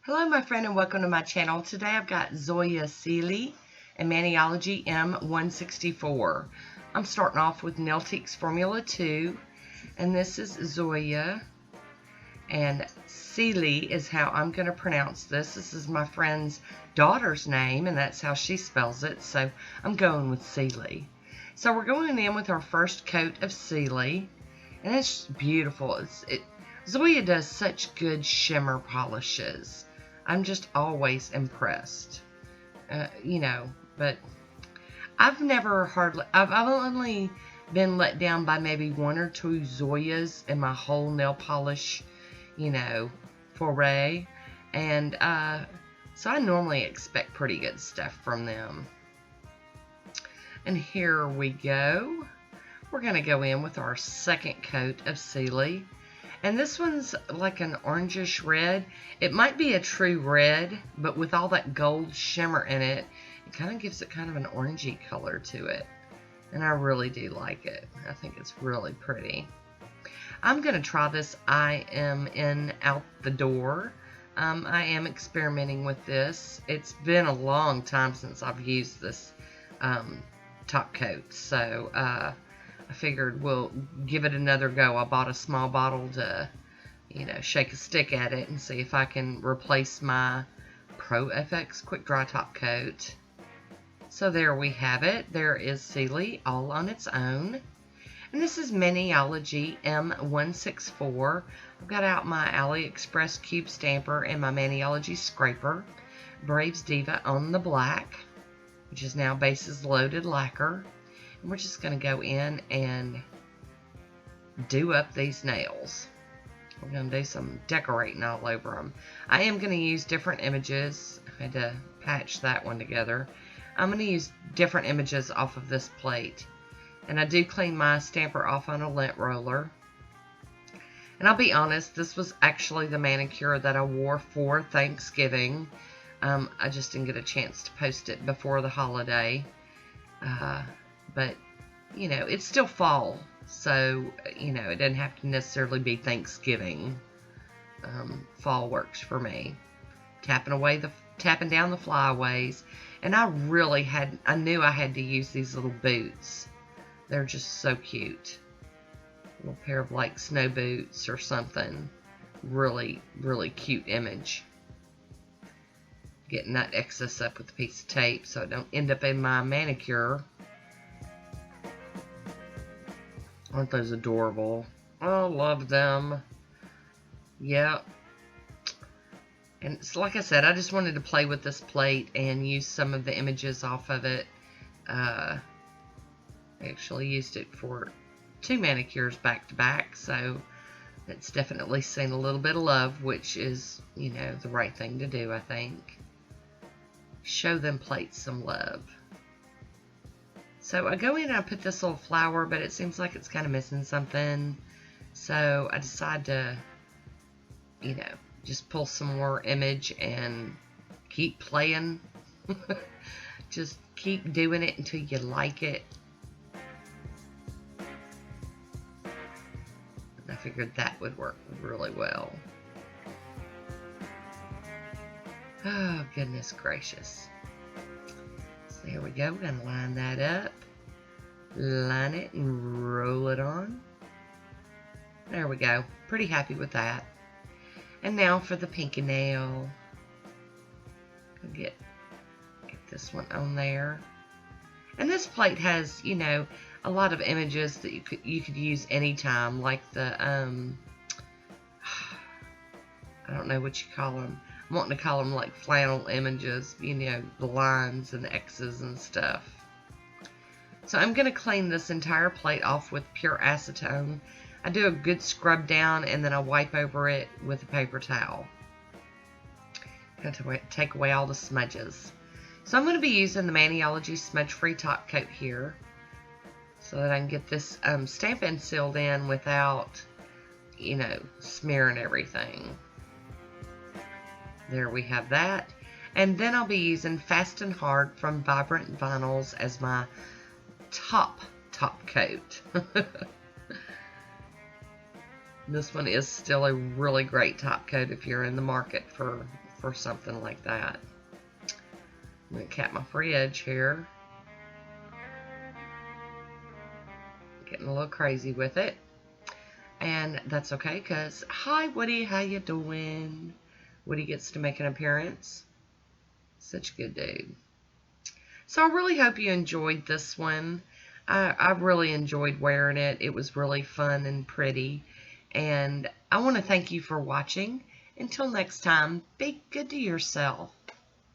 Hello my friend and welcome to my channel. Today I've got Zoya Celi and Maniology M164. I'm starting off with Nailtiques Formula 2 and this is Zoya and Celi is how I'm going to pronounce this. This is my friend's daughter's name and that's how she spells it, so I'm going with Celi. So we're going in with our first coat of Celi and it's beautiful. Zoya does such good shimmer polishes. I'm just always impressed, but I've only been let down by maybe one or two Zoyas in my whole nail polish, foray, and so I normally expect pretty good stuff from them. And here we go. We're going to go in with our second coat of Celi. And this one's like an orangish red. It might be a true red, but with all that gold shimmer in it, it kind of gives it kind of an orangey color to it. And I really do like it. I think it's really pretty. I'm going to try this I am in out the door. I am experimenting with this. It's been a long time since I've used this top coat. So, I figured we'll give it another go. I bought a small bottle to, shake a stick at it and see if I can replace my Pro FX Quick Dry Top Coat. So there we have it. There is Celi all on its own. And this is Maniology M164. I've got out my AliExpress cube stamper and my Maniology scraper. Braves Diva on the black, which is now bases loaded lacquer. We're just going to go in and do up these nails. We're going to do some decorating all over them. I am going to use different images. I had to patch that one together. I'm going to use different images off of this plate. And I do clean my stamper off on a lint roller. And I'll be honest, this was actually the manicure that I wore for Thanksgiving. I just didn't get a chance to post it before the holiday. But, it's still fall, so, it doesn't have to necessarily be Thanksgiving. Fall works for me. Tapping down the flyaways, and I knew I had to use these little boots. They're just so cute. A little pair of, like, snow boots or something. Really, really cute image. Getting that excess up with a piece of tape so it don't end up in my manicure. Aren't those adorable? Oh, love them. Yep. And it's like I said, I just wanted to play with this plate and use some of the images off of it. I actually used it for 2 manicures back to back, so it's definitely seen a little bit of love, which is, the right thing to do, I think. Show them plates some love. So I go in and I put this little flower, but it seems like it's kind of missing something. So I decide to, just pull some more image and keep playing. Just keep doing it until you like it. And I figured that would work really well. Oh, goodness gracious. There we go. We're going to line that up, line it, and roll it on. There we go. Pretty happy with that. And now for the pinky nail. Get this one on there. And this plate has, a lot of images that you could use anytime, like the I don't know what you call them. I'm wanting to call them like flannel images, the lines and the X's and stuff. So I'm going to clean this entire plate off with pure acetone. I do a good scrub down and then I wipe over it with a paper towel. Going to take away all the smudges. So I'm going to be using the Maniology smudge-free top coat here so that I can get this stamping sealed in without, smearing everything. There we have that. And then I'll be using Fast and Hard from Vibrant Vinyls as my top coat. This one is still a really great top coat if you're in the market for for something like that. I'm going to cap my free edge here. Getting a little crazy with it. And that's okay, because hi Woody, how you doing? Woody gets to make an appearance. Such a good dude. So I really hope you enjoyed this one. I really enjoyed wearing it. It was really fun and pretty. And I want to thank you for watching. Until next time, be good to yourself.